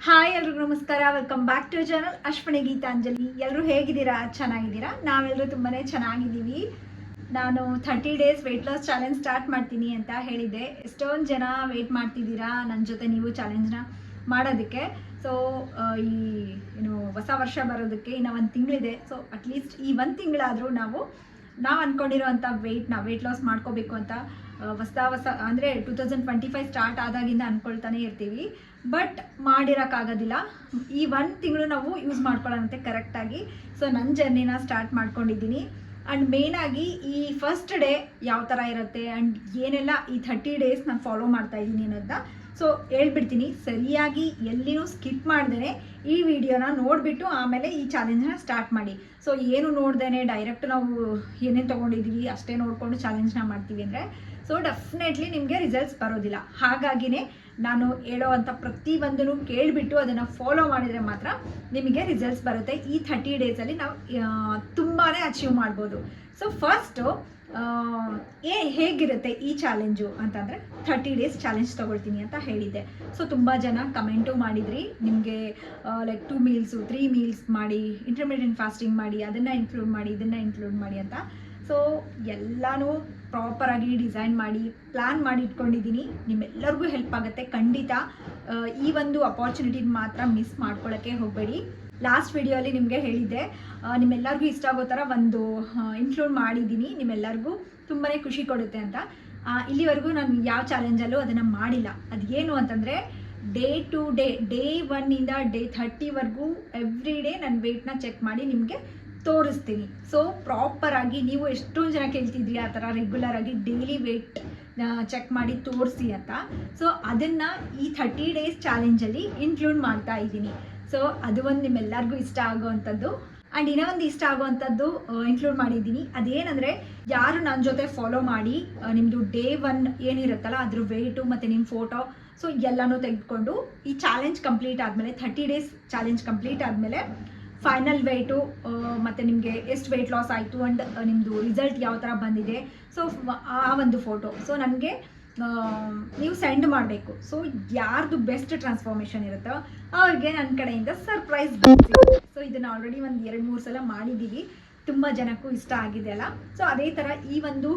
Hi ಎಲ್ರಿಗೂ ನಮಸ್ಕಾರ. Welcome back to channel Ashwini Geetanjali. ಎಲ್ಲರೂ ಹೇಗಿದ್ದೀರಾ? ಚೆನ್ನಾಗಿದ್ದೀರಾ? ನಾವೆಲ್ಲರೂ ತುಂಬಾ ಚೆನ್ನಾಗಿದ್ದೀವಿ. ನಾನು 30 days weight loss challenge start ಮಾಡ್ತೀನಿ ಅಂತ ಹೇಳಿದ್ದೆ. ಎಷ್ಟೊಂದು ಜನ ವೆಯ್ಟ್ ಮಾಡ್ತಿದ್ದೀರಾ ನನ್ನ ಜೊತೆ ನೀವು ಚಾಲೆಂಜ್ನ ಮಾಡೋದಕ್ಕೆ. ಸೊ ಈ ಹೊಸ ವರ್ಷ ಬರೋದಕ್ಕೆ ಇನ್ನು 1 ತಿಂಗಳಿದೆ. ಸೊ ಅಟ್ಲೀಸ್ಟ್ ಈ 1 ತಿಂಗಳಾದರೂ ನಾವು ಅಂದ್ಕೊಂಡಿರೋವಂಥ ವೆಯ್ಟ್ ಲಾಸ್ ಮಾಡ್ಕೋಬೇಕು ಅಂತ ಹೊಸ ಅಂದರೆ 2025 ಸ್ಟಾರ್ಟ್ ಆದಾಗಿಂದ ಅಂದ್ಕೊಳ್ತಾನೆ ಇರ್ತೀವಿ. ಬಟ್ ಮಾಡಿರೋಕ್ಕಾಗೋದಿಲ್ಲ. ಈ 1 ತಿಂಗಳು ನಾವು ಯೂಸ್ ಮಾಡ್ಕೊಳ್ಳೋಂತೆ ಕರೆಕ್ಟಾಗಿ. ಸೊ ನನ್ನ ಜರ್ನಿನ ಸ್ಟಾರ್ಟ್ ಮಾಡ್ಕೊಂಡಿದ್ದೀನಿ. ಆ್ಯಂಡ್ ಮೇಯ್ನಾಗಿ ಈ ಫಸ್ಟ್ ಡೇ ಯಾವ ಥರ ಇರುತ್ತೆ ಆ್ಯಂಡ್ ಏನೆಲ್ಲ ಈ 30 ಡೇಸ್ ನಾನು ಫಾಲೋ ಮಾಡ್ತಾಯಿದ್ದೀನಿ ಅನ್ನೋದನ್ನ ಸೊ ಹೇಳ್ಬಿಡ್ತೀನಿ. ಸರಿಯಾಗಿ ಎಲ್ಲಿನೂ ಸ್ಕಿಪ್ ಮಾಡ್ದೇ ಈ ವಿಡಿಯೋನ ನೋಡಿಬಿಟ್ಟು ಆಮೇಲೆ ಈ ಚಾಲೆಂಜ್ನ ಸ್ಟಾರ್ಟ್ ಮಾಡಿ. ಸೊ ಏನು ನೋಡ್ದೇ ಡೈರೆಕ್ಟ್ ನಾವು ಏನೇನು ತೊಗೊಂಡಿದ್ದೀವಿ ಅಷ್ಟೇ ನೋಡಿಕೊಂಡು ಚಾಲೆಂಜ್ನ ಮಾಡ್ತೀವಿ ಅಂದರೆ ಸೊ ಡೆಫಿನೆಟ್ಲಿ ನಿಮಗೆ ರಿಸಲ್ಟ್ಸ್ ಬರೋದಿಲ್ಲ. ಹಾಗಾಗಿನೇ ನಾನು ಹೇಳೋವಂಥ ಪ್ರತಿಯೊಂದನ್ನು ಕೇಳಿಬಿಟ್ಟು ಅದನ್ನು ಫಾಲೋ ಮಾಡಿದರೆ ಮಾತ್ರ ನಿಮಗೆ ರಿಸಲ್ಟ್ಸ್ ಬರುತ್ತೆ. ಈ 30 ಡೇಸಲ್ಲಿ ನಾವು ತುಂಬಾ ಅಚೀವ್ ಮಾಡ್ಬೋದು. ಸೊ ಫಸ್ಟು ಹೇಗಿರುತ್ತೆ ಈ ಚಾಲೆಂಜು ಅಂತಂದರೆ 30 ಡೇಸ್ ಚಾಲೆಂಜ್ ತೊಗೊಳ್ತೀನಿ ಅಂತ ಹೇಳಿದ್ದೆ. ಸೊ ತುಂಬ ಜನ ಕಮೆಂಟು ಮಾಡಿದ್ರಿ, ನಿಮಗೆ ಲೈಕ್ 2 ಮೀಲ್ಸು 3 ಮೀಲ್ಸ್ ಮಾಡಿ, ಇಂಟರ್ಮೀಡಿಯೇಟ್ ಫಾಸ್ಟಿಂಗ್ ಮಾಡಿ, ಅದನ್ನು ಇನ್ಕ್ಲೂಡ್ ಮಾಡಿ, ಇದನ್ನು ಇನ್ಕ್ಲೂಡ್ ಮಾಡಿ ಅಂತ. ಸೊ ಎಲ್ಲನೂ ಪ್ರಾಪರಾಗಿ ಡಿಸೈನ್ ಮಾಡಿ ಪ್ಲ್ಯಾನ್ ಮಾಡಿ ಇಟ್ಕೊಂಡಿದ್ದೀನಿ. ನಿಮ್ಮೆಲ್ಲರಿಗೂ ಹೆಲ್ಪ್ ಆಗುತ್ತೆ ಖಂಡಿತ. ಈ ಒಂದು ಅಪಾರ್ಚುನಿಟಿನ ಮಾತ್ರ ಮಿಸ್ ಮಾಡ್ಕೊಳ್ಳೋಕ್ಕೆ ಹೋಗಬೇಡಿ. ಲಾಸ್ಟ್ ವಿಡಿಯೋಲಿ ನಿಮಗೆ ಹೇಳಿದ್ದೆ, ನಿಮ್ಮೆಲ್ಲರಿಗೂ ಇಷ್ಟ ಆಗೋ ಥರ ಒಂದು ಇನ್ಕ್ಲೂಡ್ ಮಾಡಿದ್ದೀನಿ, ನಿಮ್ಮೆಲ್ಲರಿಗೂ ತುಂಬಾ ಖುಷಿ ಕೊಡುತ್ತೆ ಅಂತ. ಇಲ್ಲಿವರೆಗೂ ನಾನು ಯಾವ ಚಾಲೆಂಜಲ್ಲೂ ಅದನ್ನು ಮಾಡಿಲ್ಲ. ಅದೇನು ಅಂತಂದರೆ ಡೇ ಟು ಡೇ 1ಇಂದ ಡೇ 30ವರೆಗೂ ಎವ್ರಿ ಡೇ ನನ್ನ ವೆಯ್ಟ್ನ ಚೆಕ್ ಮಾಡಿ ನಿಮಗೆ ತೋರಿಸ್ತೀನಿ. ಸೊ ಪ್ರಾಪರಾಗಿ ನೀವು ಎಷ್ಟೊಂದು ಜನ ಕೇಳ್ತಿದ್ರಿ ಆ ಥರ ರೆಗ್ಯುಲರಾಗಿ ಡೈಲಿ ವೆಯ್ಟ್ ಚೆಕ್ ಮಾಡಿ ತೋರಿಸಿ ಅಂತ. ಸೊ ಅದನ್ನು ಈ 30 ಡೇಸ್ ಚಾಲೆಂಜಲ್ಲಿ ಇನ್ಕ್ಲೂಡ್ ಮಾಡ್ತಾ ಇದ್ದೀನಿ. ಸೊ ಅದು ಒಂದು ನಿಮ್ಮೆಲ್ಲರಿಗೂ ಇಷ್ಟ ಆಗೋವಂಥದ್ದು. ಆ್ಯಂಡ್ ಇನ್ನೂ ಒಂದು ಇಷ್ಟ ಆಗೋವಂಥದ್ದು ಇನ್ಕ್ಲೂಡ್ ಮಾಡಿದ್ದೀನಿ. ಅದೇನೆಂದರೆ ಯಾರು ನನ್ನ ಜೊತೆ ಫಾಲೋ ಮಾಡಿ ನಿಮ್ಮದು ಡೇ 1 ಏನಿರುತ್ತಲ್ಲ ಅದ್ರ ವೆಯ್ಟು ಮತ್ತು ನಿಮ್ಮ ಫೋಟೋ ಸೊ ಎಲ್ಲನೂ ತೆಗೆದುಕೊಂಡು ಈ ಚಾಲೆಂಜ್ ಕಂಪ್ಲೀಟ್ ಆದಮೇಲೆ 30 ಡೇಸ್ ಚಾಲೆಂಜ್ ಕಂಪ್ಲೀಟ್ ಆದಮೇಲೆ ಫೈನಲ್ ವೆಯ್ಟು ಮತ್ತು ನಿಮಗೆ ಎಷ್ಟು ವೆಯ್ಟ್ ಲಾಸ್ ಆಯಿತು ಆ್ಯಂಡ್ ನಿಮ್ಮದು ರಿಸಲ್ಟ್ ಯಾವ ಥರ ಬಂದಿದೆ ಸೊ ಆ ಒಂದು ಫೋಟೋ ಸೊ ನನಗೆ ನೀವು ಸೆಂಡ್ ಮಾಡಬೇಕು. ಸೊ ಯಾರ್ದು ಬೆಸ್ಟ್ ಟ್ರಾನ್ಸ್ಫಾರ್ಮೇಷನ್ ಇರುತ್ತೋ ಅವ್ರಿಗೆ ನನ್ನ ಕಡೆಯಿಂದ ಸರ್ಪ್ರೈಸ್ ಬರ್ತೀವಿ. ಸೊ ಇದನ್ನು ಆಲ್ರೆಡಿ ಒಂದು 2-3 ಸಲ ಮಾಡಿದ್ದೀವಿ, ತುಂಬ ಜನಕ್ಕೂ ಇಷ್ಟ ಆಗಿದೆ ಅಲ್ಲ. ಸೊ ಅದೇ ಥರ ಈ ಒಂದು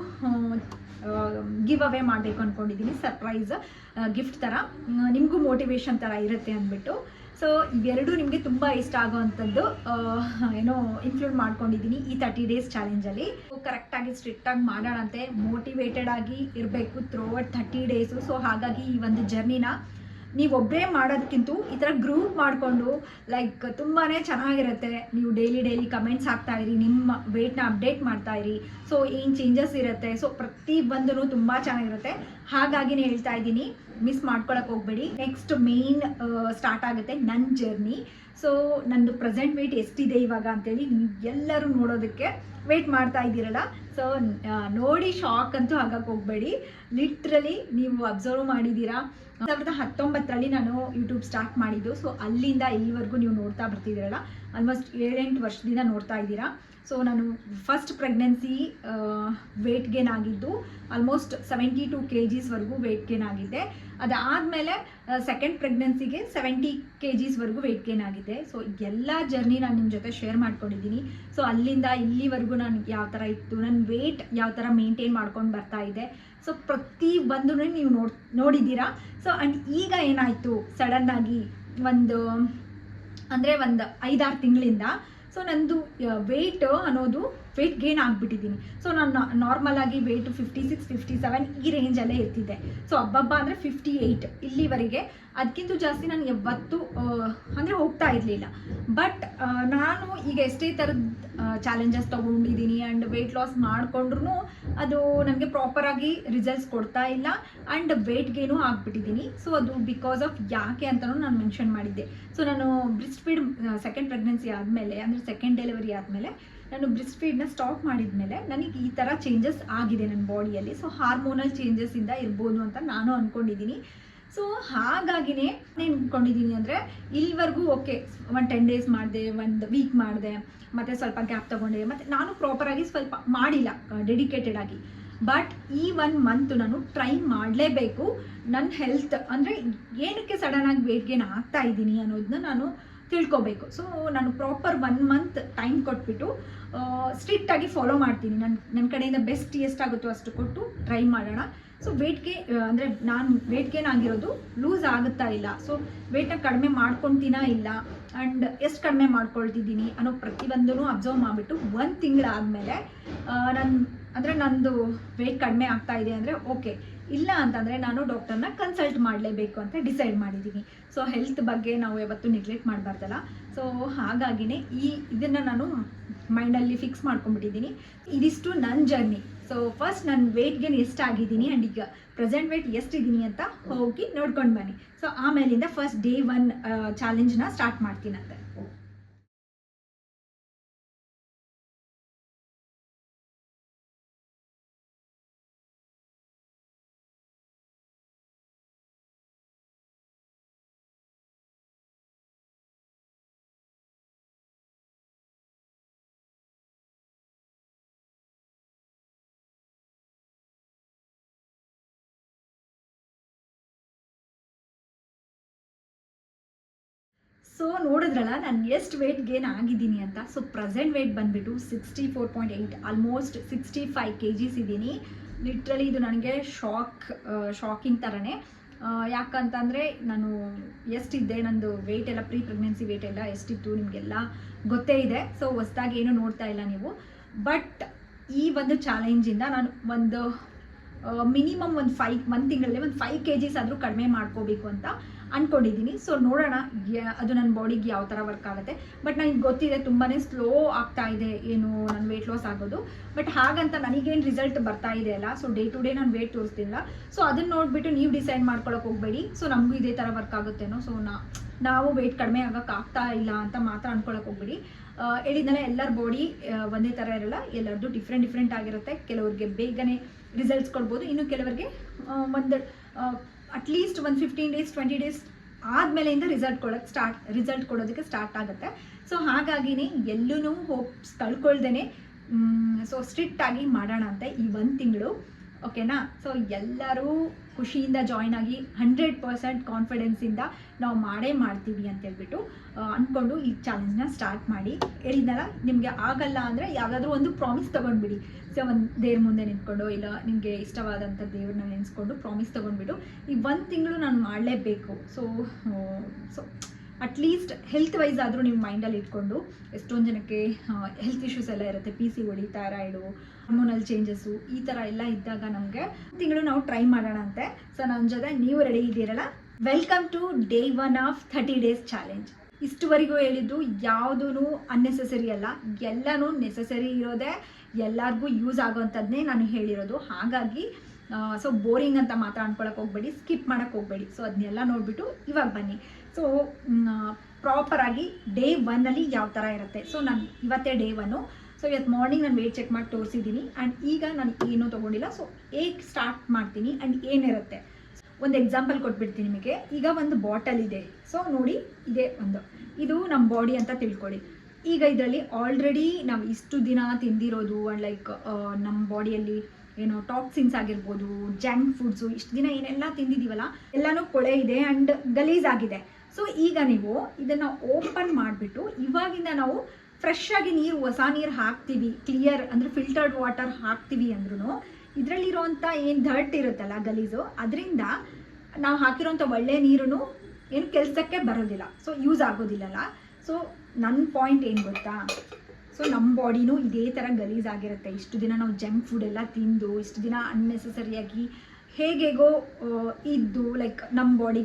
ಗಿವ್ ಅವೇ ಮಾಡಬೇಕು ಅಂದ್ಕೊಂಡಿದ್ದೀನಿ, ಸರ್ಪ್ರೈಸ್ ಗಿಫ್ಟ್ ಥರ, ನಿಮಗೂ ಮೋಟಿವೇಶನ್ ಥರ ಇರುತ್ತೆ ಅಂದ್ಬಿಟ್ಟು. ಸೊ ಇವೆರಡೂ ನಿಮಗೆ ತುಂಬ ಇಷ್ಟ ಆಗೋವಂಥದ್ದು ಇನ್ಕ್ಲೂಡ್ ಮಾಡ್ಕೊಂಡಿದ್ದೀನಿ ಈ 30 ಡೇಸ್ ಚಾಲೆಂಜಲ್ಲಿ. ಕರೆಕ್ಟಾಗಿ ಸ್ಟ್ರಿಕ್ಟಾಗಿ ಮಾಡೋಣಂತೆ, ಮೋಟಿವೇಟೆಡ್ ಆಗಿ ಇರಬೇಕು ಥ್ರೂಔಟ್ 30 ಡೇಸು. ಸೊ ಹಾಗಾಗಿ ಈ ಒಂದು ಜರ್ನಿನ ನೀವೊಬ್ಬರೇ ಮಾಡೋದಕ್ಕಿಂತ ಈ ಥರ ಗ್ರೂಪ್ ಮಾಡಿಕೊಂಡು ಲೈಕ್ ತುಂಬಾ ಚೆನ್ನಾಗಿರುತ್ತೆ. ನೀವು ಡೈಲಿ ಕಮೆಂಟ್ಸ್ ಹಾಕ್ತಾಯಿರಿ, ನಿಮ್ಮ ವೆಯ್ಟ್ನ ಅಪ್ಡೇಟ್ ಮಾಡ್ತಾಯಿರಿ. ಸೊ ಏನು ಚೇಂಜಸ್ ಇರುತ್ತೆ, ಸೊ ಪ್ರತಿಯೊಂದೂ ತುಂಬ ಚೆನ್ನಾಗಿರುತ್ತೆ. ಹಾಗಾಗಿನೇ ಹೇಳ್ತಾ ಇದ್ದೀನಿ, ಮಿಸ್ ಮಾಡ್ಕೊಳಕ್ಕೆ ಹೋಗಬೇಡಿ. ನೆಕ್ಸ್ಟ್ ಮೇನ್ ಸ್ಟಾರ್ಟ್ ಆಗುತ್ತೆ ನನ್ನ ಜರ್ನಿ. ಸೊ ನಂದು ಪ್ರೆಸೆಂಟ್ ವೆಯ್ಟ್ ಎಷ್ಟಿದೆ ಇವಾಗ ಅಂತೇಳಿ ನೀವು ಎಲ್ಲರೂ ನೋಡೋದಕ್ಕೆ ವೆಯ್ಟ್ ಮಾಡ್ತಾ ಇದ್ದೀರಲ್ಲ. ಸೊ ನೋಡಿ ಶಾಕ್ ಅಂತೂ ಆಗಕ್ಕೆ ಹೋಗಬೇಡಿ. ಲಿಟ್ರಲಿ ನೀವು ಅಬ್ಸರ್ವ್ ಮಾಡಿದ್ದೀರಾ, 2019ರಲ್ಲಿ ನಾನು ಯೂಟ್ಯೂಬ್ ಸ್ಟಾರ್ಟ್ ಮಾಡಿದ್ದು. ಸೊ ಅಲ್ಲಿಂದ ಇಲ್ಲಿವರೆಗೂ ನೀವು ನೋಡ್ತಾ ಬರ್ತಿದ್ದೀರಲ್ಲ, ಆಲ್ಮೋಸ್ಟ್ 7-8 ವರ್ಷದಿಂದ ನೋಡ್ತಾ ಇದ್ದೀರಾ. ಸೊ ನಾನು ಫಸ್ಟ್ ಪ್ರೆಗ್ನೆನ್ಸಿ ವೆಯ್ಟ್ ಗೇನ್ ಆಗಿದ್ದು ಆಲ್ಮೋಸ್ಟ್ 72 kgsವರೆಗೂ ವೆಯ್ಟ್ ಗೇನ್ ಆಗಿದ್ದೆ. ಅದಾದಮೇಲೆ ಸೆಕೆಂಡ್ ಪ್ರೆಗ್ನೆನ್ಸಿಗೆ 70 kgsವರೆಗೂ ವೆಯ್ಟ್ ಗೇನ್ ಆಗಿದೆ. ಸೊ ಎಲ್ಲ ಜರ್ನಿ ನಾನು ನಿಮ್ಮ ಜೊತೆ ಶೇರ್ ಮಾಡ್ಕೊಂಡಿದ್ದೀನಿ. ಸೊ ಅಲ್ಲಿಂದ ಇಲ್ಲಿವರೆಗೂ ನಾನು ಯಾವ ಥರ ಇತ್ತು, ನನ್ನ ವೆಯ್ಟ್ ಯಾವ ಥರ ಮೇಂಟೈನ್ ಮಾಡ್ಕೊಂಡು ಬರ್ತಾ ಇದೆ, ಸೊ ಪ್ರತಿಯೊಂದೂ ನೀವು ನೋಡಿದ್ದೀರಾ. ಸೊ ಆ್ಯಂಡ್ ಈಗ ಏನಾಯಿತು ಸಡನ್ನಾಗಿ ಒಂದು 5-6 ತಿಂಗಳಿಂದ ಸೊ ನಂದು ವೆಯ್ಟ್ ಅನ್ನೋದು ವೆಯ್ಟ್ ಗೇನ್ ಆಗಿಬಿಟ್ಟಿದ್ದೀನಿ. ಸೊ ನಾನು ನಾರ್ಮಲಾಗಿ ವೆಯ್ಟು 56-57 ಈ ರೇಂಜಲ್ಲೇ ಇರ್ತಿದ್ದೆ. ಸೊ ಹಬ್ಬ ಅಂದರೆ 58 ಇಲ್ಲಿವರೆಗೆ. ಅದಕ್ಕಿಂತ ಜಾಸ್ತಿ ನಾನು ಯಾವತ್ತೂ ಅಂದರೆ ಹೋಗ್ತಾ ಇರಲಿಲ್ಲ. ಬಟ್ ನಾನು ಈಗ ಎಷ್ಟೇ ಥರದ ಚಾಲೆಂಜಸ್ ತೊಗೊಂಡಿದ್ದೀನಿ ಆ್ಯಂಡ್ ವೆಯ್ಟ್ ಲಾಸ್ ಮಾಡಿಕೊಂಡ್ರೂ ಅದು ನನಗೆ ಪ್ರಾಪರಾಗಿ ರಿಸಲ್ಟ್ಸ್ ಕೊಡ್ತಾ ಇಲ್ಲ ಆ್ಯಂಡ್ ವೆಯ್ಟ್ ಗೇನು ಆಗಿಬಿಟ್ಟಿದ್ದೀನಿ. ಸೊ ಅದು ಬಿಕಾಸ್ ಆಫ್ ಯಾಕೆ ಅಂತಲೂ ನಾನು ಮೆನ್ಷನ್ ಮಾಡಿದ್ದೆ. ಸೊ ನಾನು ಬ್ರೆಸ್ಟ್ ಫೀಡ್ ಸೆಕೆಂಡ್ ಪ್ರೆಗ್ನೆನ್ಸಿ ಆದಮೇಲೆ ಅಂದರೆ ಸೆಕೆಂಡ್ ಡೆಲಿವರಿ ಆದಮೇಲೆ ನಾನು ಬ್ರೆಸ್ಟ್ ಫೀಡ್ನ ಸ್ಟಾಪ್ ಮಾಡಿದ್ಮೇಲೆ ನನಗೆ ಈ ಥರ ಚೇಂಜಸ್ ಆಗಿದೆ ನನ್ನ ಬಾಡಿಯಲ್ಲಿ. ಸೊ ಹಾರ್ಮೋನಲ್ ಚೇಂಜಸ್ಸಿಂದ ಇರ್ಬೋದು ಅಂತ ನಾನು ಅಂದ್ಕೊಂಡಿದ್ದೀನಿ. ಸೊ ಹಾಗಾಗಿನೇ ಏನು ಅಂದ್ಕೊಂಡಿದ್ದೀನಿ ಅಂದರೆ ಇಲ್ಲಿವರೆಗೂ ಓಕೆ 10 ಡೇಸ್ ಮಾಡಿದೆ, 1 ವೀಕ್ ಮಾಡಿದೆ, ಮತ್ತು ಸ್ವಲ್ಪ ಗ್ಯಾಪ್ ತೊಗೊಂಡೆ, ಮತ್ತು ನಾನು ಪ್ರಾಪರಾಗಿ ಸ್ವಲ್ಪ ಮಾಡಿಲ್ಲ ಡೆಡಿಕೇಟೆಡ್ ಆಗಿ. ಬಟ್ ಈ 1 ಮಂತ್ ನಾನು ಟ್ರೈ ಮಾಡಲೇಬೇಕು. ನನ್ನ ಹೆಲ್ತ್ ಅಂದರೆ ಏನಕ್ಕೆ ಸಡನ್ನಾಗಿ ವೆಯ್ಟ್ ಗೇನ್ ಆಗ್ತಾ ಇದ್ದೀನಿ ಅನ್ನೋದನ್ನ ನಾನು ತಿಳ್ಕೊಬೇಕು. ಸೊ ನಾನು ಪ್ರಾಪರ್ 1 ಮಂತ್ ಟೈಮ್ ಕೊಟ್ಬಿಟ್ಟು ಸ್ಟ್ರಿಕ್ಟಾಗಿ ಫಾಲೋ ಮಾಡ್ತೀನಿ. ನನ್ನ ಕಡೆಯಿಂದ ಬೆಸ್ಟ್ ಎಷ್ಟಾಗುತ್ತೋ ಅಷ್ಟು ಕೊಟ್ಟು ಟ್ರೈ ಮಾಡೋಣ. ಸೊ ವೆಯ್ಟ್ಗೆ ಅಂದರೆ ನಾನು ವೆಯ್ಟ್ ಗೇನ್ ಆಗಿರೋದು ಲೂಸ್ ಆಗುತ್ತಾ ಇಲ್ಲ, ಸೊ ವೆಯ್ಟ್ನ ಕಡಿಮೆ ಮಾಡ್ಕೊತೀನಾ ಇಲ್ಲ, ಆ್ಯಂಡ್ ಎಷ್ಟು ಕಡಿಮೆ ಮಾಡ್ಕೊಳ್ತಿದ್ದೀನಿ ಅನ್ನೋ ಪ್ರತಿಯೊಂದೂ ಅಬ್ಸರ್ವ್ ಮಾಡಿಬಿಟ್ಟು 1 ತಿಂಗಳಾದಮೇಲೆ ನಂದು ವೆಯ್ಟ್ ಕಡಿಮೆ ಆಗ್ತಾ ಇದೆ ಅಂದರೆ ಓಕೆ, ಇಲ್ಲ ಅಂತಂದರೆ ನಾನು ಡಾಕ್ಟರ್ನ ಕನ್ಸಲ್ಟ್ ಮಾಡಲೇಬೇಕು ಅಂತ ಡಿಸೈಡ್ ಮಾಡಿದ್ದೀನಿ. ಸೊ ಹೆಲ್ತ್ ಬಗ್ಗೆ ನಾವು ಯಾವತ್ತೂ ನೆಗ್ಲೆಕ್ಟ್ ಮಾಡಬಾರ್ದಲ್ಲ. ಸೊ ಹಾಗಾಗಿನೇ ಇದನ್ನು ನಾನು ಮೈಂಡಲ್ಲಿ ಫಿಕ್ಸ್ ಮಾಡ್ಕೊಂಡ್ಬಿಟ್ಟಿದ್ದೀನಿ. ಇದಿಷ್ಟು ನನ್ನ ಜರ್ನಿ. ಸೊ ಫಸ್ಟ್ ನಾನು ವೆಯ್ಟ್ ಗೇನ್ ಎಷ್ಟಾಗಿದ್ದೀನಿ ಆ್ಯಂಡ್ ಈಗ ಪ್ರೆಸೆಂಟ್ ವೆಯ್ಟ್ ಎಷ್ಟಿದ್ದೀನಿ ಅಂತ ಹೋಗಿ ನೋಡ್ಕೊಂಡು ಬನ್ನಿ. ಸೊ ಆಮೇಲಿಂದ ಫಸ್ಟ್ ಡೇ 1 ಚಾಲೆಂಜ್ನ ಸ್ಟಾರ್ಟ್ ಮಾಡ್ತೀನಂತೆ. ಸೊ ನೋಡಿದ್ರಲ್ಲ ನಾನು ಎಷ್ಟು ವೆಯ್ಟ್ ಗೇನ್ ಆಗಿದ್ದೀನಿ ಅಂತ. ಸೊ ಪ್ರೆಸೆಂಟ್ ವೆಯ್ಟ್ ಬಂದುಬಿಟ್ಟು 64.8, ಆಲ್ಮೋಸ್ಟ್ 65 kgs ಇದ್ದೀನಿ. ಲಿಟ್ರಲಿ ಇದು ನನಗೆ ಶಾಕಿಂಗ್ ಥರನೇ. ಯಾಕಂತಂದರೆ ನಾನು ಎಷ್ಟಿದ್ದೆ, ನಂದು ವೆಯ್ಟ್ ಎಲ್ಲ ಪ್ರೆಗ್ನೆನ್ಸಿ ವೆಯ್ಟ್ ಎಲ್ಲ ಎಷ್ಟಿತ್ತು ನಿಮಗೆಲ್ಲ ಗೊತ್ತೇ ಇದೆ. ಸೊ ಹೊಸ್ದಾಗಿ ಏನೂ ನೋಡ್ತಾ ಇಲ್ಲ ನೀವು. ಬಟ್ ಈ ಒಂದು ಚಾಲೆಂಜಿಂದ ನಾನು ಒಂದು ಮಿನಿಮಮ್ ಒಂದು ತಿಂಗಳಲ್ಲಿ 5 kgs ಆದರೂ ಕಡಿಮೆ ಮಾಡ್ಕೋಬೇಕು ಅಂತ ಅಂದ್ಕೊಂಡಿದ್ದೀನಿ. ಸೊ ನೋಡೋಣ ಅದು ನನ್ನ ಬಾಡಿಗೆ ಯಾವ ಥರ ವರ್ಕ್ ಆಗುತ್ತೆ. ಬಟ್ ನನಗೆ ಗೊತ್ತಿದೆ ತುಂಬಾ ಸ್ಲೋ ಆಗ್ತಾ ಇದೆ ಏನು ನನ್ನ ವೆಯ್ಟ್ ಲಾಸ್ ಆಗೋದು. ಬಟ್ ಹಾಗಂತ ನನಗೇನು ರಿಸಲ್ಟ್ ಬರ್ತಾ ಇದೆ ಅಲ್ಲ, ಸೊ ಡೇ ಟು ಡೇ ನಾನು ವೆಯ್ಟ್ ತೋರಿಸ್ತಿಲ್ಲ. ಸೊ ಅದನ್ನು ನೋಡಿಬಿಟ್ಟು ನೀವು ಡಿಸೈಡ್ ಮಾಡ್ಕೊಳಕ್ಕೆ ಹೋಗಬೇಡಿ ಸೊ ನಮಗೂ ಇದೇ ಥರ ವರ್ಕ್ ಆಗುತ್ತೇನೋ, ಸೊ ನಾವು ವೆಯ್ಟ್ ಕಡಿಮೆ ಆಗೋಕ್ಕಾಗ್ತಾ ಇಲ್ಲ ಅಂತ ಮಾತ್ರ ಅಂದ್ಕೊಳಕ್ಕೆ ಹೋಗ್ಬೇಡಿ. ಹೇಳಿದ್ನಲ್ಲ, ಎಲ್ಲರ ಬಾಡಿ ಒಂದೇ ಥರ ಇರಲ್ಲ, ಎಲ್ಲರದ್ದು ಡಿಫ್ರೆಂಟ್ ಆಗಿರುತ್ತೆ. ಕೆಲವ್ರಿಗೆ ಬೇಗನೆ ರಿಸಲ್ಟ್ಸ್ ಕೊಡ್ಬೋದು, ಇನ್ನು ಕೆಲವರಿಗೆ ಒಂದು ಅಟ್ಲೀಸ್ಟ್ 15 days 20 days ಆದಮೇಲೆಯಿಂದ ರಿಸಲ್ಟ್ ಕೊಡೋದಕ್ಕೆ ಸ್ಟಾರ್ಟ್ ಆಗುತ್ತೆ. ಸೊ ಹಾಗಾಗಿನೇ ಎಲ್ಲೂ ಹೋಪ್ಸ್ ಕಳ್ಕೊಳ್ದೇನೆ ಸೊ ಸ್ಟ್ರಿಕ್ಟಾಗಿ ಮಾಡೋಣ ಅಂತ ಈ 1 ತಿಂಗಳು, ಓಕೆನಾ. ಸೊ ಎಲ್ಲರೂ ಖುಷಿಯಿಂದ ಜಾಯ್ನ್ ಆಗಿ 100% ಕಾನ್ಫಿಡೆನ್ಸಿಂದ ನಾವು ಮಾಡೇ ಮಾಡ್ತೀವಿ ಅಂತೇಳ್ಬಿಟ್ಟು ಅಂದ್ಕೊಂಡು ಈ ಚಾಲೆಂಜ್ನ ಸ್ಟಾರ್ಟ್ ಮಾಡಿ. ಹೇಳಿದ್ನಲ್ಲ, ನಿಮಗೆ ಆಗಲ್ಲ ಅಂದರೆ ಯಾವುದಾದ್ರೂ ಒಂದು ಪ್ರಾಮಿಸ್ ತೊಗೊಂಡ್ಬಿಡಿ. ಸೊ ಒಂದು ದೇವ್ರ ಮುಂದೆ ನಿಂತ್ಕೊಂಡು, ಇಲ್ಲ ನಿಮಗೆ ಇಷ್ಟವಾದಂಥ ದೇವ್ರನ್ನ ನೆನೆಸ್ಕೊಂಡು ಪ್ರಾಮಿಸ್ ತೊಗೊಂಡ್ಬಿಟ್ಟು ಈ 1 ತಿಂಗಳು ನಾನು ಮಾಡಲೇಬೇಕು. ಸೊ ಅಟ್ಲೀಸ್ಟ್ ಹೆಲ್ತ್ ವೈಸ್ ಆದರೂ ನೀವು ಮೈಂಡಲ್ಲಿ ಇಟ್ಕೊಂಡು, ಎಷ್ಟೊಂದು ಜನಕ್ಕೆ ಹೆಲ್ತ್ ಇಶ್ಯೂಸ್ ಎಲ್ಲ ಇರುತ್ತೆ, PCOD, ಥೈರಾಯ್ಡು, ಹಾರ್ಮೋನಲ್ ಚೇಂಜಸ್ಸು, ಈ ಥರ ಎಲ್ಲ ಇದ್ದಾಗ ನಮಗೆ ತಿಂಗಳು ನಾವು ಟ್ರೈ ಮಾಡೋಣ ಅಂತೆ. ಸೊ ನನ್ನ ಜೊತೆ ನೀವು ರೆಡಿ ಇದ್ದೀರಲ್ಲ, welcome to day 1 of 30 days challenge. ಇಷ್ಟುವರೆಗೂ ಹೇಳಿದ್ದು ಯಾವುದೂ ಅನ್ನೆಸೆಸರಿ ಅಲ್ಲ, ಎಲ್ಲನೂ ನೆಸೆಸರಿ ಇರೋದೇ, ಎಲ್ಲರಿಗೂ ಯೂಸ್ ಆಗೋವಂಥದ್ದನ್ನೇ ನಾನು ಹೇಳಿರೋದು. ಹಾಗಾಗಿ ಸೊ ಬೋರಿಂಗ್ ಅಂತ ಮಾತ್ರ ಅಂದ್ಕೊಳಕ್ಕೆ ಹೋಗಬೇಡಿ, ಸ್ಕಿಪ್ ಮಾಡೋಕ್ಕೆ ಹೋಗಬೇಡಿ. ಸೊ ಅದನ್ನೆಲ್ಲ ನೋಡಿಬಿಟ್ಟು ಇವಾಗ ಬನ್ನಿ. ಸೊ ಪ್ರಾಪರಾಗಿ ಡೇ 1 ಯಾವ ಥರ ಇರುತ್ತೆ. ಸೊ ನಾನು ಇವತ್ತೇ ಡೇ 1. ಸೊ ಇವತ್ತು ಮಾರ್ನಿಂಗ್ ನಾನು ವೆಯ್ಟ್ ಚೆಕ್ ಮಾಡಿ ತೋರಿಸಿದ್ದೀನಿ ಆ್ಯಂಡ್ ಈಗ ನಾನು ಏನೂ ತೊಗೊಂಡಿಲ್ಲ. ಸೊ ಹೇಗೆ ಸ್ಟಾರ್ಟ್ ಮಾಡ್ತೀನಿ ಆ್ಯಂಡ್ ಏನಿರುತ್ತೆ ಒಂದು ಎಕ್ಸಾಂಪಲ್ ಕೊಟ್ಬಿಡ್ತೀನಿ ನಿಮಗೆ. ಈಗ ಒಂದು ಬಾಟಲ್ ಇದೆ, ಸೊ ನೋಡಿ ಇದು ನಮ್ಮ ಬಾಡಿ ಅಂತ ತಿಳ್ಕೊಳ್ಳಿ. ಈಗ ಇದರಲ್ಲಿ ಆಲ್ರೆಡಿ ನಾವು ಇಷ್ಟು ದಿನ ತಿಂದಿರೋದು ಆ್ಯಂಡ್ ಲೈಕ್ ನಮ್ಮ ಬಾಡಿಯಲ್ಲಿ ಏನೋ ಟಾಕ್ಸಿನ್ಸ್ ಆಗಿರ್ಬೋದು, ಜಂಕ್ ಫುಡ್ಸು, ಇಷ್ಟು ದಿನ ಏನೆಲ್ಲ ತಿಂದಿದ್ದೀವಲ್ಲ ಎಲ್ಲನೂ ಕೊಳೆ ಇದೆ ಆ್ಯಂಡ್ ಗಲೀಜ್ ಆಗಿದೆ. ಸೊ ಈಗ ನೀವು ಇದನ್ನು ಓಪನ್ ಮಾಡಿಬಿಟ್ಟು ಇವಾಗಿಂದ ನಾವು ಫ್ರೆಶ್ ಆಗಿ ಹೊಸ ನೀರು ಹಾಕ್ತೀವಿ, ಕ್ಲಿಯರ್ ಅಂದರೆ ಫಿಲ್ಟರ್ಡ್ ವಾಟರ್ ಹಾಕ್ತೀವಿ ಅಂದ್ರೂ ಇದರಲ್ಲಿರೋವಂಥ ಏನು ಡರ್ಟ್ ಇರುತ್ತಲ್ಲ, ಗಲೀಜು, ಅದರಿಂದ ನಾವು ಹಾಕಿರೋಂಥ ಒಳ್ಳೆ ನೀರು ಏನು ಕೆಲಸಕ್ಕೆ ಬರೋದಿಲ್ಲ, ಸೊ ಯೂಸ್ ಆಗೋದಿಲ್ಲಲ್ಲ. ಸೊ ನನ್ನ ಪಾಯಿಂಟ್ ಏನು ಗೊತ್ತಾ, ಸೊ ನಮ್ಮ ಬಾಡಿನೂ ಇದೇ ಥರ ಗಲೀಜಾಗಿರುತ್ತೆ. ಇಷ್ಟು ದಿನ ನಾವು ಜಂಕ್ ಫುಡ್ ಎಲ್ಲ ತಿಂದು, ಇಷ್ಟು ದಿನ ಅನ್ನೆಸೆಸರಿಯಾಗಿ ಹೇಗೇಗೋ ಇದ್ದು ಲೈಕ್ ನಮ್ಮ ಬಾಡಿ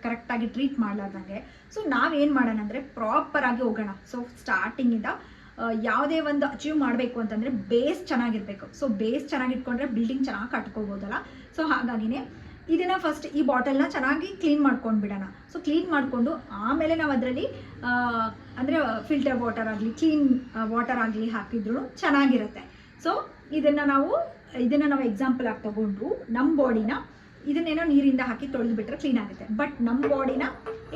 ಕರೆಕ್ಟಾಗಿ ಟ್ರೀಟ್ ಮಾಡಲಾರ್ದಂಗೆ. ಸೊ ನಾವೇನು ಮಾಡೋಣ ಅಂದರೆ ಪ್ರಾಪರಾಗಿ ಹೋಗೋಣ. ಸೊ ಸ್ಟಾರ್ಟಿಂಗಿಂದ ಯಾವುದೇ ಒಂದು ಅಚೀವ್ ಮಾಡಬೇಕು ಅಂತಂದರೆ ಬೇಸ್ ಚೆನ್ನಾಗಿರಬೇಕು. ಸೊ ಬೇಸ್ ಚೆನ್ನಾಗಿಟ್ಕೊಂಡ್ರೆ ಬಿಲ್ಡಿಂಗ್ ಚೆನ್ನಾಗಿ ಕಟ್ಕೋಬೋದಲ್ಲ. ಸೊ ಹಾಗಾಗಿನೇ ಇದನ್ನು ಫಸ್ಟ್ ಈ ಬಾಟಲ್ನ ಚೆನ್ನಾಗಿ ಕ್ಲೀನ್ ಮಾಡ್ಕೊಂಡು ಬಿಡೋಣ. ಸೊ ಕ್ಲೀನ್ ಮಾಡಿಕೊಂಡು ಆಮೇಲೆ ನಾವು ಅದರಲ್ಲಿ ಅಂದರೆ ಫಿಲ್ಟರ್ ವಾಟರ್ ಆಗಲಿ ಕ್ಲೀನ್ ವಾಟರ್ ಆಗಲಿ ಹಾಕಿದ್ರು ಚೆನ್ನಾಗಿರುತ್ತೆ. ಸೊ ಇದನ್ನು ನಾವು ಎಕ್ಸಾಂಪಲ್ ಆಗಿ ತೊಗೊಂಡ್ರು ನಮ್ಮ ಬಾಡಿನ ಇದನ್ನೇನೋ ನೀರಿಂದ ಹಾಕಿ ತೊಳೆದು ಬಿಟ್ಟರೆ ಕ್ಲೀನ್ ಆಗುತ್ತೆ. ಬಟ್ ನಮ್ಮ ಬಾಡಿನ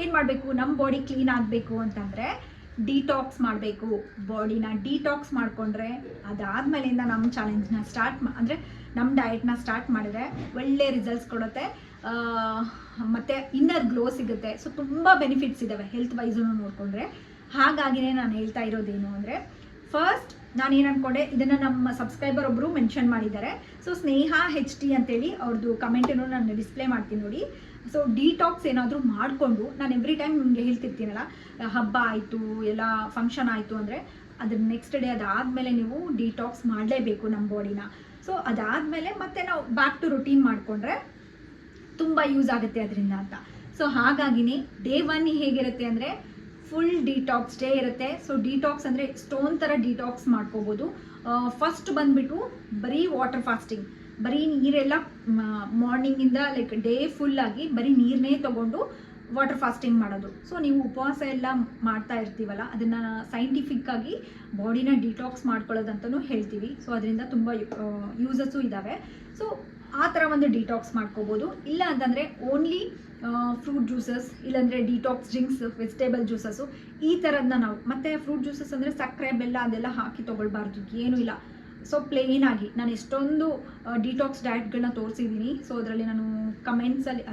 ಏನು ಮಾಡಬೇಕು, ನಮ್ಮ ಬಾಡಿ ಕ್ಲೀನ್ ಆಗಬೇಕು ಅಂತಂದರೆ ಡಿಟಾಕ್ಸ್ ಮಾಡಬೇಕು, ಬಾಡಿನ ಡಿಟಾಕ್ಸ್ ಮಾಡಿಕೊಂಡ್ರೆ ಅದಾದಮೇಲಿಂದ ನಮ್ಮ ಚಾಲೆಂಜ್ನ ಅಂದರೆ ನಮ್ಮ ಡಯಟ್ನ ಸ್ಟಾರ್ಟ್ ಮಾಡಿದ್ರೆ ಒಳ್ಳೆ ರಿಸಲ್ಟ್ಸ್ ಕೊಡುತ್ತೆ, ಮತ್ತು ಇನ್ನರ್ ಗ್ಲೋ ಸಿಗುತ್ತೆ. ಸೊ ತುಂಬ ಬೆನಿಫಿಟ್ಸ್ ಇದ್ದಾವೆ ಹೆಲ್ತ್ ವೈಸೂ ನೋಡಿಕೊಂಡ್ರೆ. ಹಾಗಾಗಿನೇ ನಾನು ಹೇಳ್ತಾ ಇರೋದೇನು ಅಂದರೆ, ಫಸ್ಟ್ ನಾನು ಏನು ಅಂದ್ಕೊಂಡೆ, ಇದನ್ನು ನಮ್ಮ ಸಬ್ಸ್ಕ್ರೈಬರ್ ಒಬ್ಬರು ಮೆನ್ಷನ್ ಮಾಡಿದ್ದಾರೆ. ಸೊ ಸ್ನೇಹ HT ಅಂತೇಳಿ ಅವ್ರದ್ದು ಕಮೆಂಟನ್ನು ನಾನು ಡಿಸ್ಪ್ಲೇ ಮಾಡ್ತೀನಿ ನೋಡಿ. ಸೊ ಡಿಟಾಕ್ಸ್ ಏನಾದರೂ ಮಾಡಿಕೊಂಡು, ನಾನು ಎವ್ರಿ ಟೈಮ್ ನಿಮಗೆ ಹೇಳ್ತಿರ್ತೀನಲ್ಲ, ಹಬ್ಬ ಆಯಿತು ಎಲ್ಲ ಫಂಕ್ಷನ್ ಆಯಿತು ಅಂದರೆ ಅದ್ರ ನೆಕ್ಸ್ಟ್ ಡೇ ಅದಾದಮೇಲೆ ನೀವು ಡಿಟಾಕ್ಸ್ ಮಾಡಲೇಬೇಕು ನಮ್ಮ ಬಾಡಿನ. ಸೊ ಅದಾದಮೇಲೆ ಮತ್ತೆ ನಾವು ಬ್ಯಾಕ್ ಟು ರುಟೀನ್ ಮಾಡಿಕೊಂಡ್ರೆ ತುಂಬ ಯೂಸ್ ಆಗುತ್ತೆ ಅದರಿಂದ ಅಂತ. ಸೊ ಹಾಗಾಗಿನೇ ಡೇ 1 ಹೇಗಿರುತ್ತೆ ಅಂದರೆ ಫುಲ್ ಡಿಟಾಕ್ಸ್ ಡೇ ಇರುತ್ತೆ. ಸೊ ಡಿಟಾಕ್ಸ್ ಅಂದರೆ ಸ್ಟೋನ್ ಥರ ಡಿಟಾಕ್ಸ್ ಮಾಡ್ಕೋಬೋದು. ಫಸ್ಟ್ ಬಂದುಬಿಟ್ಟು ಬರೀ ವಾಟರ್ ಫಾಸ್ಟಿಂಗ್, ಬರೀ ನೀರೆಲ್ಲ ಮಾರ್ನಿಂಗಿಂದ ಲೈಕ್ ಡೇ ಫುಲ್ಲಾಗಿ ಬರೀ ನೀರನ್ನೇ ತೊಗೊಂಡು ವಾಟರ್ ಫಾಸ್ಟಿಂಗ್ ಮಾಡೋದು. ಸೊ ನೀವು ಉಪವಾಸ ಎಲ್ಲ ಮಾಡ್ತಾ ಇರ್ತೀವಲ್ಲ, ಅದನ್ನು ಸೈಂಟಿಫಿಕ್ಕಾಗಿ ಬಾಡಿನ ಡಿಟಾಕ್ಸ್ ಮಾಡ್ಕೊಳ್ಳೋದಂತಲೂ ಹೇಳ್ತೀವಿ. ಸೊ ಅದರಿಂದ ತುಂಬ ಯೂಸಸ್ಸು ಇದ್ದಾವೆ. ಸೊ ಆ ಥರ ಒಂದು ಡಿಟಾಕ್ಸ್ ಮಾಡ್ಕೋಬೋದು. ಇಲ್ಲ ಅಂತಂದರೆ ಓನ್ಲಿ ಫ್ರೂಟ್ ಜ್ಯೂಸಸ್, ಇಲ್ಲಾಂದರೆ ಡಿಟಾಕ್ಸ್ ಡ್ರಿಂಕ್ಸ್, ವೆಜಿಟೇಬಲ್ ಜ್ಯೂಸಸ್ಸು, ಈ ಥರದನ್ನ ನಾವು, ಮತ್ತು ಫ್ರೂಟ್ ಜ್ಯೂಸಸ್ ಅಂದರೆ ಸಕ್ಕರೆ ಬೆಲ್ಲ ಅದೆಲ್ಲ ಹಾಕಿ ತೊಗೊಳ್ಬಾರ್ದು, ಏನೂ ಇಲ್ಲ. ಸೊ ಪ್ಲೇನ್ ಆಗಿ ನಾನು ಎಷ್ಟೊಂದು ಡಿಟಾಕ್ಸ್ ಡಯಟ್ಗಳನ್ನ ತೋರಿಸಿದ್ದೀನಿ. ಸೊ ಅದರಲ್ಲಿ ನಾನು ಕಮೆಂಟ್ಸಲ್ಲಿ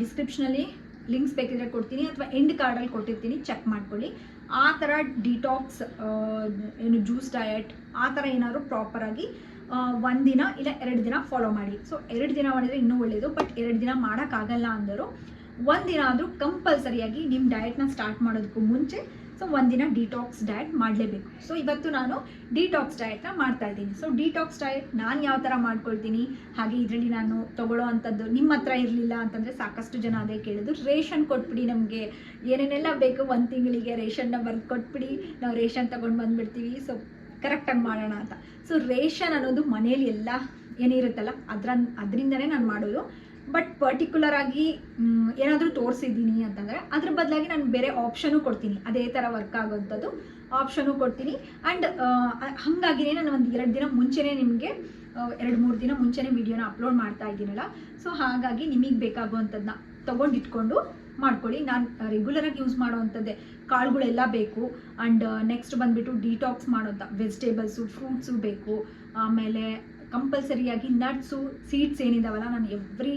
ಡಿಸ್ಕ್ರಿಪ್ಷನಲ್ಲಿ ಲಿಂಕ್ಸ್ ಬೇಕಿದ್ರೆ ಕೊಡ್ತೀನಿ, ಅಥವಾ ಎಂಡ್ ಕಾರ್ಡಲ್ಲಿ ಕೊಟ್ಟಿರ್ತೀನಿ, ಚೆಕ್ ಮಾಡ್ಕೊಳ್ಳಿ. ಆ ಥರ ಡಿಟಾಕ್ಸ್ ಏನು ಜ್ಯೂಸ್ ಡಯಟ್ ಆ ಥರ ಏನಾದರೂ ಪ್ರಾಪರಾಗಿ 1 ದಿನ ಇಲ್ಲ 2 ದಿನ ಫಾಲೋ ಮಾಡಿ. ಸೊ 2 ದಿನ ಮಾಡಿದರೆ ಇನ್ನೂ ಒಳ್ಳೆಯದು. ಬಟ್ 2 ದಿನ ಮಾಡೋಕ್ಕಾಗಲ್ಲ ಅಂದರು 1 ದಿನ ಆದರೂ ಕಂಪಲ್ಸರಿಯಾಗಿ ನಿಮ್ಮ ಡಯಟ್ನ ಸ್ಟಾರ್ಟ್ ಮಾಡೋದಕ್ಕೂ ಮುಂಚೆ ಸೊ 1 ದಿನ ಡಿಟಾಕ್ಸ್ ಡಯಟ್ ಮಾಡಲೇಬೇಕು. ಸೊ ಇವತ್ತು ನಾನು ಡಿಟಾಕ್ಸ್ ಡಯಟ್ನ ಮಾಡ್ತಾ ಇದ್ದೀನಿ. ಸೊ ಡಿಟಾಕ್ಸ್ ಡಯಟ್ ನಾನು ಯಾವ ಥರ ಮಾಡ್ಕೊಳ್ತೀನಿ, ಹಾಗೆ ಇದರಲ್ಲಿ ನಾನು ತೊಗೊಳ್ಳೋ ಅಂಥದ್ದು ನಿಮ್ಮ ಹತ್ರ ಇರಲಿಲ್ಲ ಅಂತಂದರೆ ಸಾಕಷ್ಟು ಜನ ಅದೇ ಕೇಳಿದ್ರು, ರೇಷನ್ ಕೊಟ್ಬಿಡಿ, ನಮಗೆ ಏನೇನೆಲ್ಲ ಬೇಕು 1 ತಿಂಗಳಿಗೆ ರೇಷನ್ನ ಬರೆದು ಕೊಟ್ಬಿಡಿ, ನಾವು ರೇಷನ್ ತೊಗೊಂಡು ಬಂದುಬಿಡ್ತೀವಿ, ಸೊ ಕರೆಕ್ಟಾಗಿ ಮಾಡೋಣ ಅಂತ. ಸೊ ರೇಷನ್ ಅನ್ನೋದು ಮನೇಲಿ ಎಲ್ಲ ಏನಿರುತ್ತಲ್ಲ ಅದರಿಂದನೇ ನಾನು ಮಾಡೋದು. ಬಟ್ ಪರ್ಟಿಕ್ಯುಲರ್ ಆಗಿ ಏನಾದರೂ ತೋರಿಸಿದ್ದೀನಿ ಅಂತಂದರೆ ಅದ್ರ ಬದಲಾಗಿ ನಾನು ಬೇರೆ ಆಪ್ಷನು ಕೊಡ್ತೀನಿ, ಅದೇ ಥರ ವರ್ಕ್ ಆಗೋಂಥದ್ದು ಆಪ್ಷನು ಕೊಡ್ತೀನಿ. ಆ್ಯಂಡ್ ಹಾಗಾಗಿನೇ ನಾನು ಒಂದು 2 ದಿನ ಮುಂಚೆನೇ ನಿಮಗೆ 2-3 ದಿನ ಮುಂಚೆನೇ ವೀಡಿಯೋನ ಅಪ್ಲೋಡ್ ಮಾಡ್ತಾ ಇದ್ದೀನಲ್ಲ. ಸೊ ಹಾಗಾಗಿ ನಿಮಗೆ ಬೇಕಾಗುವಂಥದ್ದನ್ನ ತೊಗೊಂಡಿಟ್ಕೊಂಡು ಮಾಡ್ಕೊಳ್ಳಿ. ನಾನು ರೆಗ್ಯುಲರಾಗಿ ಯೂಸ್ ಮಾಡೋವಂಥದ್ದೇ ಕಾಳುಗಳೆಲ್ಲ ಬೇಕು. ಆ್ಯಂಡ್ ನೆಕ್ಸ್ಟ್ ಬಂದುಬಿಟ್ಟು ಡಿಟಾಕ್ಸ್ ಮಾಡೋಂಥ ವೆಜಿಟೇಬಲ್ಸು, ಫ್ರೂಟ್ಸು ಬೇಕು. ಆಮೇಲೆ ಕಂಪಲ್ಸರಿಯಾಗಿ ನಟ್ಸು, ಸೀಡ್ಸ್ ಏನಿದಾವಲ್ಲ, ನಾನು ಎವ್ರಿ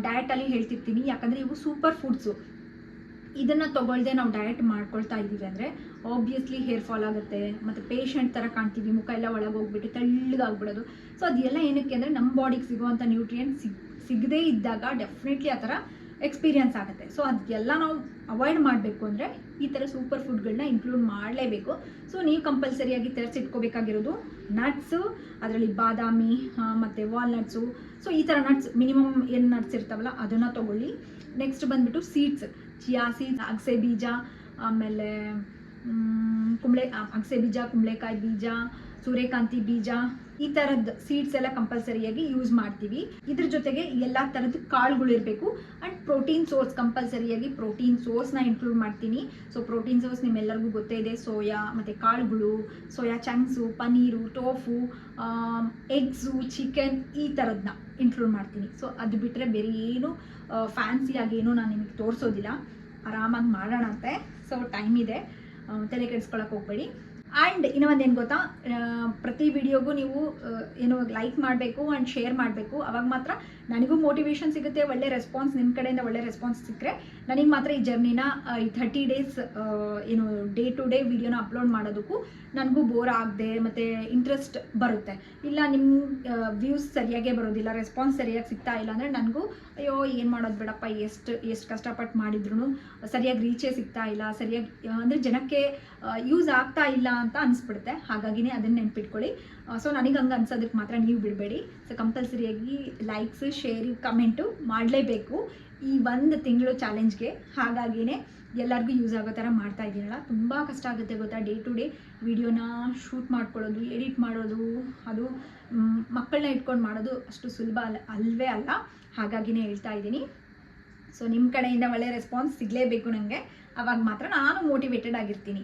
ಡಯಟಲ್ಲಿ ಹೇಳ್ತಿರ್ತೀನಿ, ಯಾಕಂದರೆ ಇವು ಸೂಪರ್ ಫುಡ್ಸು. ಇದನ್ನು ತೊಗೊಳ್ದೆ ನಾವು ಡಯಟ್ ಮಾಡ್ಕೊಳ್ತಾ ಇದ್ದೀವಿ ಅಂದರೆ ಆಬ್ವಿಯಸ್ಲಿ ಹೇರ್ ಫಾಲ್ ಆಗುತ್ತೆ, ಮತ್ತು ಪೇಷಂಟ್ ಥರ ಕಾಣ್ತೀವಿ, ಮುಖ ಎಲ್ಲ ಒಳಗೋಗ್ಬಿಟ್ಟು ತೆಳ್ಳಗಾಗ್ಬಿಡೋದು. ಸೊ ಅದೆಲ್ಲ ಏನಕ್ಕೆ ಅಂದರೆ ನಮ್ಮ ಬಾಡಿಗೆ ಸಿಗುವಂಥ ನ್ಯೂಟ್ರಿಯೆಂಟ್ ಸಿಗದೇ ಇದ್ದಾಗ ಡೆಫಿನೆಟ್ಲಿ ಆ ಥರ ಎಕ್ಸ್ಪೀರಿಯನ್ಸ್ ಆಗುತ್ತೆ. ಸೊ ಅದೆಲ್ಲ ನಾವು ಅವಾಯ್ಡ್ ಮಾಡಬೇಕು ಅಂದರೆ ಈ ಥರ ಸೂಪರ್ ಫುಡ್ಗಳನ್ನ ಇನ್ಕ್ಲೂಡ್ ಮಾಡಲೇಬೇಕು. ಸೊ ನೀವು ಕಂಪಲ್ಸರಿಯಾಗಿ ತರಿಸಿಟ್ಕೋಬೇಕಾಗಿರೋದು ನಟ್ಸು, ಅದರಲ್ಲಿ ಬಾದಾಮಿ ಮತ್ತು ವಾಲ್ನಟ್ಸು. ಸೊ ಈ ಥರ ನಟ್ಸ್ ಮಿನಿಮಮ್ ಏನು ನಟ್ಸ್ ಇರ್ತಾವಲ್ಲ ಅದನ್ನು ತೊಗೊಳ್ಳಿ. ನೆಕ್ಸ್ಟ್ ಬಂದುಬಿಟ್ಟು ಸೀಡ್ಸ್, ಚಿಯಾ ಸೀಡ್ಸ್, ಅಗಸೆ ಬೀಜ, ಆಮೇಲೆ ಅಗಸೆ ಬೀಜ, ಕುಂಬಳಕಾಯಿ ಬೀಜ, ಸೂರ್ಯಕಾಂತಿ ಬೀಜ, ಈ ಥರದ್ದು ಸೀಡ್ಸ್ ಎಲ್ಲ ಕಂಪಲ್ಸರಿಯಾಗಿ ಯೂಸ್ ಮಾಡ್ತೀವಿ. ಇದ್ರ ಜೊತೆಗೆ ಎಲ್ಲ ಥರದ್ದು ಕಾಳುಗಳು ಇರಬೇಕು. ಆ್ಯಂಡ್ ಪ್ರೋಟೀನ್ ಸೋರ್ಸ್, ಕಂಪಲ್ಸರಿಯಾಗಿ ಪ್ರೋಟೀನ್ ಸೋರ್ಸ್ನ ಇನ್ಕ್ಲೂಡ್ ಮಾಡ್ತೀನಿ. ಸೊ ಪ್ರೋಟೀನ್ ಸೋರ್ಸ್ ನಿಮ್ಮೆಲ್ಲರಿಗೂ ಗೊತ್ತೇ ಇದೆ, ಸೋಯಾ ಮತ್ತು ಕಾಳುಗಳು, soya chunks, paneer, tofu, eggs, chicken, ಈ ಥರದನ್ನ ಇನ್ಕ್ಲೂಡ್ ಮಾಡ್ತೀನಿ. ಸೊ ಅದು ಬಿಟ್ಟರೆ ಬೇರೆ ಏನು ಫ್ಯಾನ್ಸಿಯಾಗಿ ಏನು ನಾನು ನಿಮಗೆ ತೋರಿಸೋದಿಲ್ಲ, ಆರಾಮಾಗಿ ಮಾಡೋಣ ಅಂತೆ. ಸೊ ಟೈಮ್ ಇದೆ, ತಲೆ ಕೆಡಿಸ್ಕೊಳಕ್ಕೆ ಹೋಗಬೇಡಿ. ಆ್ಯಂಡ್ ಇನ್ನೂ ಒಂದು ಏನು ಗೊತ್ತಾ, ಪ್ರತಿ ವಿಡಿಯೋಗೂ ನೀವು ಏನು ಲೈಕ್ ಮಾಡಬೇಕು ಆ್ಯಂಡ್ ಶೇರ್ ಮಾಡಬೇಕು. ಅವಾಗ ಮಾತ್ರ ನನಗೂ ಮೋಟಿವೇಶನ್ ಸಿಗುತ್ತೆ, ಒಳ್ಳೆ ರೆಸ್ಪಾನ್ಸ್ ನಿಮ್ಮ ಕಡೆಯಿಂದ ಒಳ್ಳೆ ರೆಸ್ಪಾನ್ಸ್ ಸಿಕ್ಕರೆ ನನಗೆ ಮಾತ್ರ ಈ ಜರ್ನಿನ ಈ 30 ಡೇಸ್ ಏನು ಡೇ ಟು ಡೇ ವಿಡಿಯೋನ ಅಪ್ಲೋಡ್ ಮಾಡೋದಕ್ಕೂ ನನಗೂ ಬೋರ್ ಆಗದೆ ಮತ್ತು ಇಂಟ್ರೆಸ್ಟ್ ಬರುತ್ತೆ. ಇಲ್ಲ ನಿಮ್ಮ ವ್ಯೂಸ್ ಸರಿಯಾಗೇ ಬರೋದಿಲ್ಲ, ರೆಸ್ಪಾನ್ಸ್ ಸರಿಯಾಗಿ ಸಿಗ್ತಾ ಇಲ್ಲ ಅಂದರೆ ನನಗೂ ಅಯ್ಯೋ ಏನು ಮಾಡೋದು ಬಿಡಪ್ಪ, ಎಷ್ಟು ಕಷ್ಟಪಟ್ಟು ಮಾಡಿದ್ರು ಸರಿಯಾಗಿ ರೀಚೇ ಸಿಗ್ತಾ ಇಲ್ಲ, ಸರಿಯಾಗಿ ಅಂದರೆ ಜನಕ್ಕೆ ಯೂಸ್ ಆಗ್ತಾ ಇಲ್ಲ ಅಂತ ಅನಿಸ್ಬಿಡುತ್ತೆ. ಹಾಗಾಗಿನೇ ಅದನ್ನು ನೆನ್ಪಿಟ್ಕೊಳ್ಳಿ. ಸೊ ನನಗೆ ಹಂಗೆ ಅನ್ಸೋದಕ್ಕೆ ಮಾತ್ರ ನೀವು ಬಿಡಬೇಡಿ. ಸೊ ಕಂಪಲ್ಸರಿಯಾಗಿ ಲೈಕ್ಸ್, ಶೇರ್, ಕಮೆಂಟು ಮಾಡಲೇಬೇಕು ಈ 1 ತಿಂಗಳು ಚಾಲೆಂಜ್ಗೆ. ಹಾಗಾಗಿನೇ ಎಲ್ಲರಿಗೂ ಯೂಸ್ ಆಗೋ ಥರ ಮಾಡ್ತಾ ಇದ್ದೀನಲ್ಲ. ತುಂಬ ಕಷ್ಟ ಆಗುತ್ತೆ ಗೊತ್ತಾ, ಡೇ ಟು ಡೇ ವಿಡಿಯೋನ ಶೂಟ್ ಮಾಡ್ಕೊಳ್ಳೋದು, ಎಡಿಟ್ ಮಾಡೋದು, ಅದು ಮಕ್ಕಳನ್ನ ಇಟ್ಕೊಂಡು ಮಾಡೋದು ಅಷ್ಟು ಸುಲಭ ಅಲ್ವೇ ಅಲ್ಲ. ಹಾಗಾಗಿನೇ ಹೇಳ್ತಾ ಇದ್ದೀನಿ. ಸೊ ನಿಮ್ಮ ಕಡೆಯಿಂದ ಒಳ್ಳೆ ರೆಸ್ಪಾನ್ಸ್ ಸಿಗಲೇಬೇಕು ನನಗೆ, ಆವಾಗ ಮಾತ್ರ ನಾನು ಮೋಟಿವೇಟೆಡ್ ಆಗಿರ್ತೀನಿ.